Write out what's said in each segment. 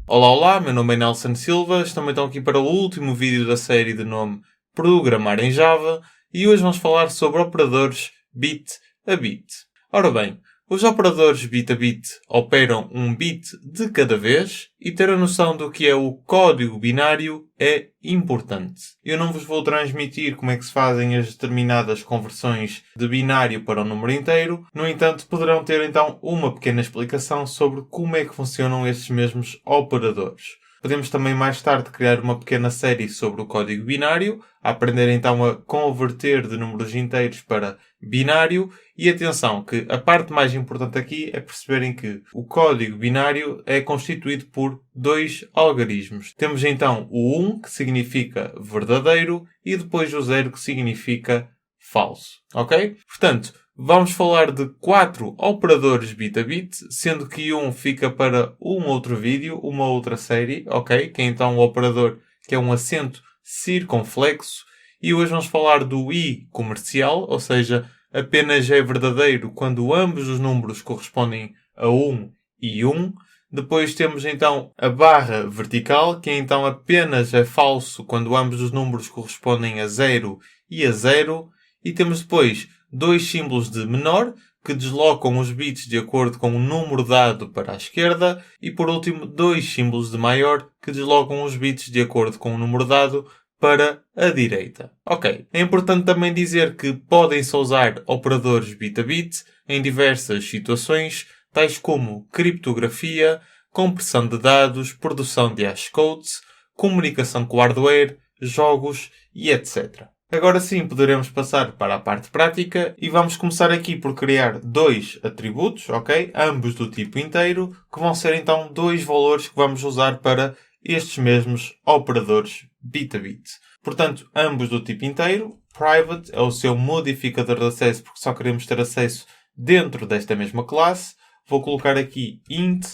Olá, olá, meu nome é Nelson Silva, estamos então aqui para o último vídeo da série de nome Programar em Java e hoje vamos falar sobre operadores bit a bit. Ora bem, os operadores bit a bit operam um bit de cada vez e ter a noção do que é o código binário é importante. Eu não vos vou transmitir como é que se fazem as determinadas conversões de binário para o número inteiro, no entanto poderão ter então uma pequena explicação sobre como é que funcionam estes mesmos operadores. Podemos também mais tarde criar uma pequena série sobre o código binário, a aprender então a converter de números inteiros para binário. E atenção, que a parte mais importante aqui é perceberem que o código binário é constituído por dois algarismos. Temos então o 1, que significa verdadeiro, e depois o 0, que significa falso. Ok? Portanto, vamos falar de 4 operadores bit a bit, sendo que um fica para um outro vídeo, uma outra série, ok? Que é então o operador que é um acento circunflexo. E hoje vamos falar do i comercial, ou seja, apenas é verdadeiro quando ambos os números correspondem a 1 e 1. Depois temos então a barra vertical, que então apenas é falso quando ambos os números correspondem a 0 e a 0. E temos depois dois símbolos de menor, que deslocam os bits de acordo com o número dado para a esquerda. E por último, dois símbolos de maior, que deslocam os bits de acordo com o número dado para a direita. Ok. É importante também dizer que podem-se usar operadores bit a bit em diversas situações, tais como criptografia, compressão de dados, produção de hashcodes, comunicação com hardware, jogos e etc. Agora sim poderemos passar para a parte prática e vamos começar aqui por criar dois atributos, ok? Ambos do tipo inteiro, que vão ser então dois valores que vamos usar para estes mesmos operadores bit a bit. Portanto, ambos do tipo inteiro. Private é o seu modificador de acesso porque só queremos ter acesso dentro desta mesma classe. Vou colocar aqui int,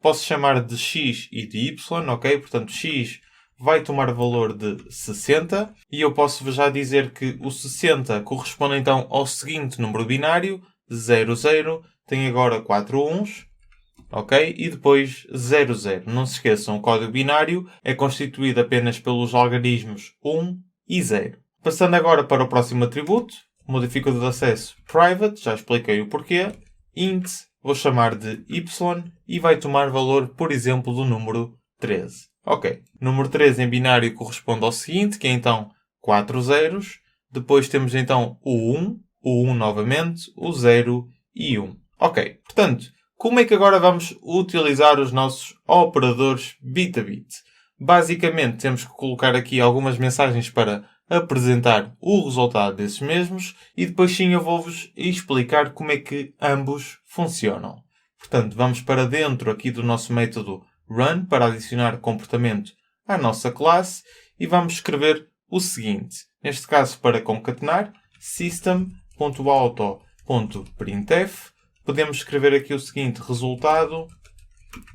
posso chamar de x e de y, ok? Portanto, x vai tomar valor de 60 e eu posso já dizer que o 60 corresponde então ao seguinte número binário, 00, tem agora 4 uns, ok? E depois 00. Não se esqueçam, o código binário é constituído apenas pelos algarismos 1 e 0. Passando agora para o próximo atributo, modificador de acesso private, já expliquei o porquê, int, vou chamar de y e vai tomar valor, por exemplo, do número 13. Ok. Número 13 em binário corresponde ao seguinte, que é então 4 zeros. Depois temos então o 1 novamente, o 0 e 1. Ok. Portanto, como é que agora vamos utilizar os nossos operadores bit a bit? Basicamente, temos que colocar aqui algumas mensagens para apresentar o resultado desses mesmos e depois sim eu vou-vos explicar como é que ambos funcionam. Portanto, vamos para dentro aqui do nosso método run para adicionar comportamento à nossa classe e vamos escrever o seguinte. Neste caso, para concatenar, system.out.printf, podemos escrever aqui o seguinte, resultado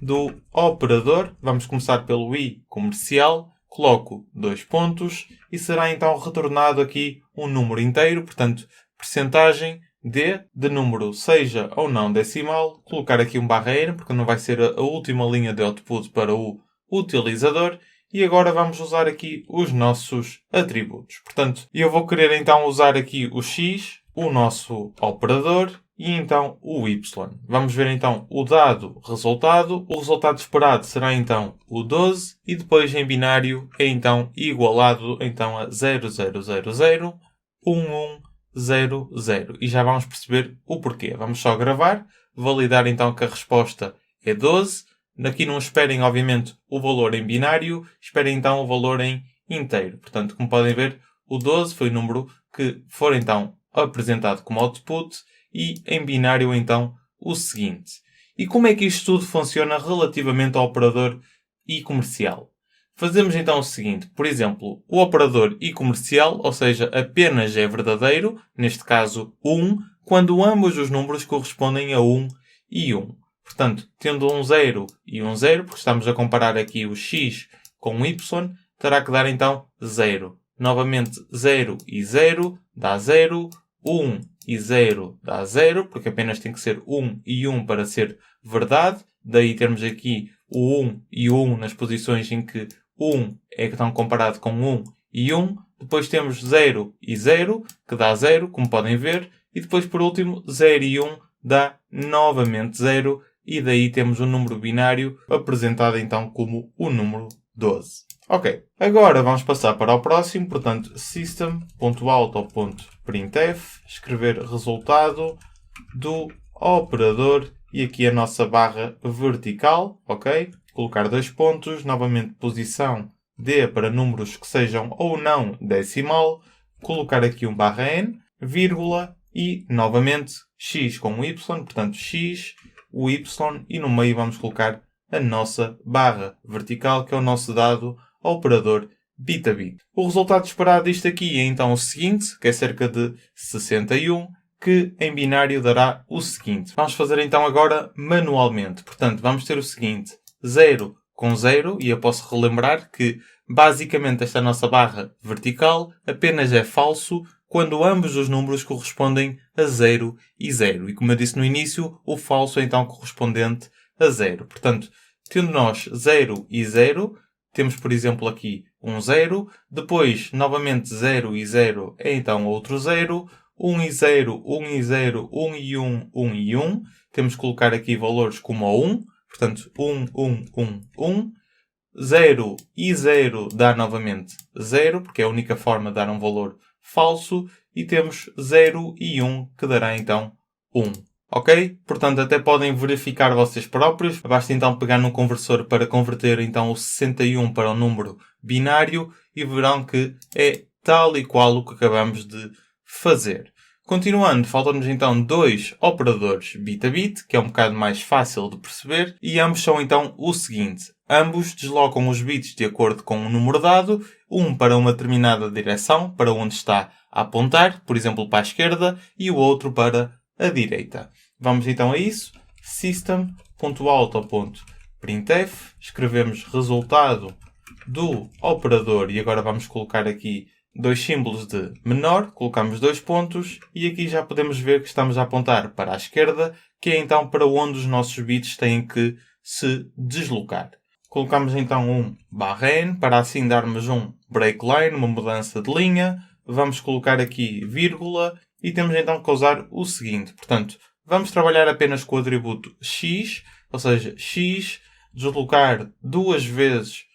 do operador. Vamos começar pelo i comercial, coloco 2 pontos e será então retornado aqui um número inteiro, portanto, percentagem de número seja ou não decimal, colocar aqui um barra N, porque não vai ser a última linha de output para o utilizador. E agora vamos usar aqui os nossos atributos. Portanto, eu vou querer então usar aqui o x, o nosso operador, e então o y. Vamos ver então o dado resultado. O resultado esperado será então o 12 e depois em binário é então igualado então a 0000 1100 e já vamos perceber o porquê. Vamos só gravar, validar então que a resposta é 12. Aqui não esperem obviamente o valor em binário, esperem então o valor em inteiro. Portanto, como podem ver, o 12 foi o número que for então apresentado como output e em binário então o seguinte. E como é que isto tudo funciona relativamente ao operador i comercial? Fazemos então o seguinte, por exemplo, o operador i comercial, ou seja, apenas é verdadeiro, neste caso 1, quando ambos os números correspondem a 1 e 1. Portanto, tendo um 0 e um 0, porque estamos a comparar aqui o x com o y, terá que dar então 0. Novamente 0 e 0 dá 0, 1 e 0 dá 0, porque apenas tem que ser 1 e 1 para ser verdade. Daí termos aqui o 1 e o 1 nas posições em que 1 é que estão comparado com 1 e 1. Depois temos 0 e 0, que dá 0, como podem ver. E depois, por último, 0 e 1 dá novamente 0. E daí temos um número binário apresentado então como o número 12. Ok, agora vamos passar para o próximo. Portanto, system.out.printf, escrever resultado do operador e aqui a nossa barra vertical, ok? Colocar 2 pontos, novamente posição D para números que sejam ou não decimal, colocar aqui um barra N, vírgula e novamente X com Y, portanto X, o Y e no meio vamos colocar a nossa barra vertical que é o nosso dado operador bit a bit. O resultado esperado disto aqui é então o seguinte, que é cerca de 61, que em binário dará o seguinte. Vamos fazer então agora manualmente. Portanto, vamos ter o seguinte, 0 com 0, e eu posso relembrar que basicamente esta nossa barra vertical apenas é falso quando ambos os números correspondem a 0 e 0. E como eu disse no início, o falso é então correspondente a 0. Portanto, tendo nós 0 e 0, temos por exemplo aqui um 0, depois novamente 0 e 0 é então outro 0, 1 e 0, 1 e 0, 1 e 1, 1 e 1. Temos que colocar aqui valores como o 1, portanto 1, 1, 1, 1. 0 e 0 dá novamente 0, porque é a única forma de dar um valor falso. E temos 0 e 1, que dará então 1. Ok? Portanto, até podem verificar vocês próprios. Basta então pegar num conversor para converter então o 61 para um número binário e verão que é tal e qual o que acabamos de fazer. Continuando, faltam-nos então 2 operadores bit a bit, que é um bocado mais fácil de perceber, e ambos são então o seguinte. Ambos deslocam os bits de acordo com um número dado, um para uma determinada direção, para onde está a apontar, por exemplo para a esquerda, e o outro para a direita. Vamos então a isso. System.out.printf, escrevemos resultado do operador e agora vamos colocar aqui 2 símbolos de menor, colocamos 2 pontos e aqui já podemos ver que estamos a apontar para a esquerda, que é então para onde os nossos bits têm que se deslocar. Colocamos então um /n para assim darmos um breakline, uma mudança de linha. Vamos colocar aqui vírgula e temos então que usar o seguinte. Portanto, vamos trabalhar apenas com o atributo x, ou seja, x, deslocar 2 vezes.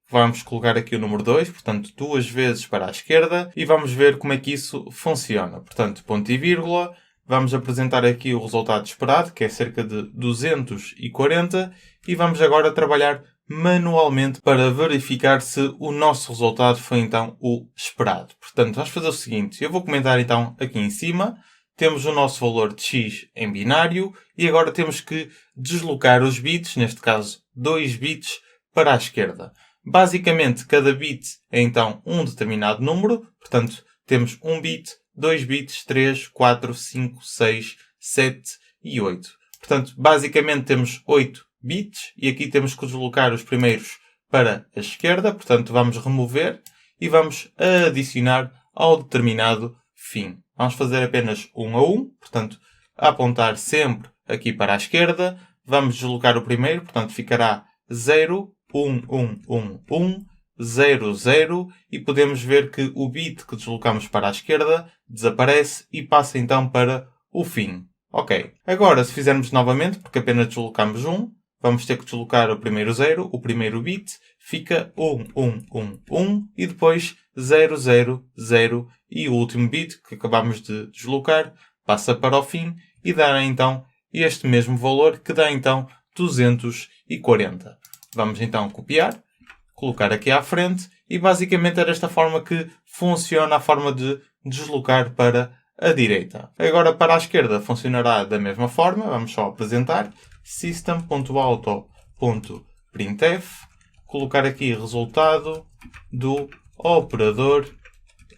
Vamos colocar aqui o número 2, portanto 2 vezes para a esquerda e vamos ver como é que isso funciona. Portanto, ponto e vírgula, vamos apresentar aqui o resultado esperado, que é cerca de 240 e vamos agora trabalhar manualmente para verificar se o nosso resultado foi então o esperado. Portanto, vamos fazer o seguinte, eu vou comentar então aqui em cima, temos o nosso valor de x em binário e agora temos que deslocar os bits, neste caso 2 bits, para a esquerda. Basicamente, cada bit é então um determinado número, portanto, temos 1 bit, 2 bits, 3, 4, 5, 6, 7 e 8. Portanto, basicamente temos 8 bits e aqui temos que deslocar os primeiros para a esquerda, portanto, vamos remover e vamos adicionar ao determinado fim. Vamos fazer apenas 1 a 1, portanto, apontar sempre aqui para a esquerda, vamos deslocar o primeiro, portanto, ficará 0, 1, 1, 1, 1, 0, 0 e podemos ver que o bit que deslocamos para a esquerda desaparece e passa então para o fim. Ok. Agora, se fizermos novamente, porque apenas deslocamos 1, vamos ter que deslocar o primeiro 0, o primeiro bit, fica 1, 1, 1, 1 e depois 0, 0, 0 e o último bit que acabamos de deslocar passa para o fim e dá então este mesmo valor que dá então 240. Vamos então copiar, colocar aqui à frente e basicamente é desta forma que funciona a forma de deslocar para a direita. Agora para a esquerda funcionará da mesma forma, vamos só apresentar system.auto.printf, colocar aqui resultado do operador,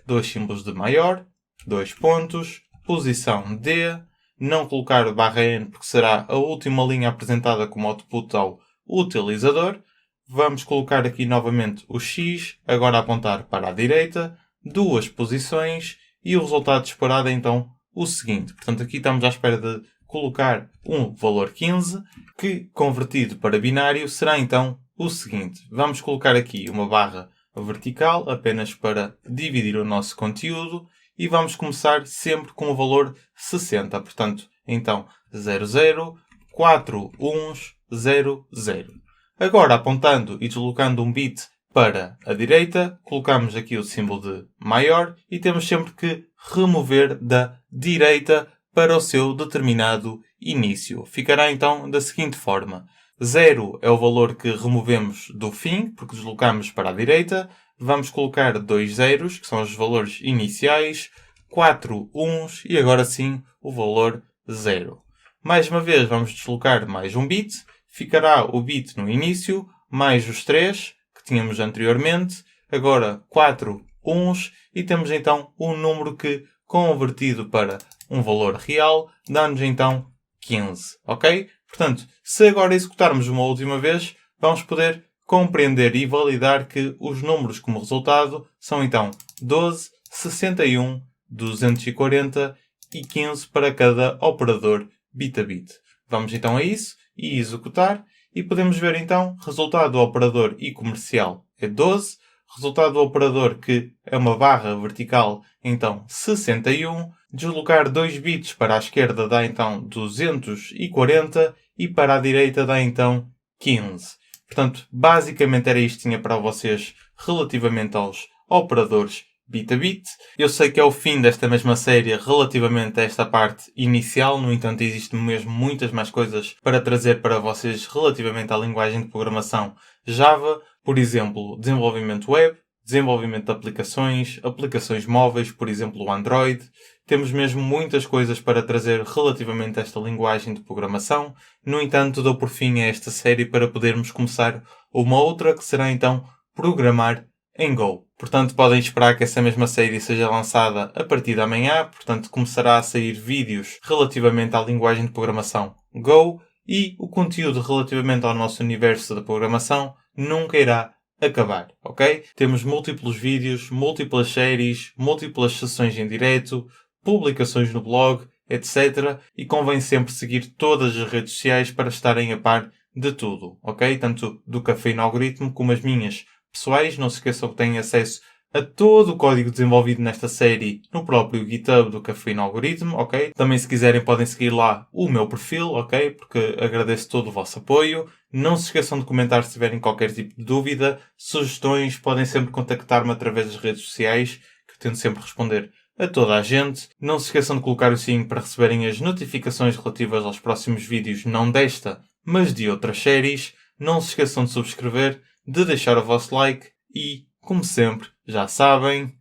2 símbolos de maior, 2 pontos, posição D, não colocar /n porque será a última linha apresentada como output ao utilizador. Vamos colocar aqui novamente o x, agora apontar para a direita, 2 posições e o resultado disparado é então o seguinte. Portanto, aqui estamos à espera de colocar um valor 15, que convertido para binário será então o seguinte. Vamos colocar aqui uma barra vertical apenas para dividir o nosso conteúdo e vamos começar sempre com o valor 60. Portanto, então 00, 4 1s, 0, 0. Agora, apontando e deslocando um bit para a direita, colocamos aqui o símbolo de maior e temos sempre que remover da direita para o seu determinado início. Ficará então da seguinte forma. 0 é o valor que removemos do fim, porque deslocamos para a direita. Vamos colocar 2 zeros, que são os valores iniciais, 4 1s e agora sim o valor 0. Mais uma vez vamos deslocar mais um bit. Ficará o bit no início, mais os 3 que tínhamos anteriormente. Agora 4 1s e temos então um número que, convertido para um valor real, dá-nos então 15. Ok? Portanto, se agora executarmos uma última vez, vamos poder compreender e validar que os números como resultado são então 12, 61, 240 e 15 para cada operador bit a bit. Vamos então a isso e executar e podemos ver então resultado do operador e comercial é 12, resultado do operador que é uma barra vertical então 61, deslocar 2 bits para a esquerda dá então 240 e para a direita dá então 15. Portanto, basicamente era isto que tinha para vocês relativamente aos operadores bit a bit. Eu sei que é o fim desta mesma série relativamente a esta parte inicial, no entanto existem mesmo muitas mais coisas para trazer para vocês relativamente à linguagem de programação Java, por exemplo, desenvolvimento web, desenvolvimento de aplicações, aplicações móveis, por exemplo o Android. Temos mesmo muitas coisas para trazer relativamente a esta linguagem de programação. No entanto, dou por fim a esta série para podermos começar uma outra que será então programar em Go. Portanto, podem esperar que essa mesma série seja lançada a partir de amanhã. Portanto, começará a sair vídeos relativamente à linguagem de programação Go e o conteúdo relativamente ao nosso universo da programação nunca irá acabar, ok? Temos múltiplos vídeos, múltiplas séries, múltiplas sessões em direto, publicações no blog, etc. E convém sempre seguir todas as redes sociais para estarem a par de tudo, ok? Tanto do Cafeína Algoritmo como as minhas pessoais. Não se esqueçam que têm acesso a todo o código desenvolvido nesta série no próprio GitHub do Cafeína Algoritmo, ok? Também se quiserem podem seguir lá o meu perfil, ok? Porque agradeço todo o vosso apoio. Não se esqueçam de comentar se tiverem qualquer tipo de dúvida, sugestões, podem sempre contactar-me através das redes sociais, que eu tento sempre responder a toda a gente. Não se esqueçam de colocar o sininho para receberem as notificações relativas aos próximos vídeos, não desta, mas de outras séries. Não se esqueçam de subscrever, de deixar o vosso like e, como sempre, já sabem,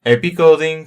Happy Coding!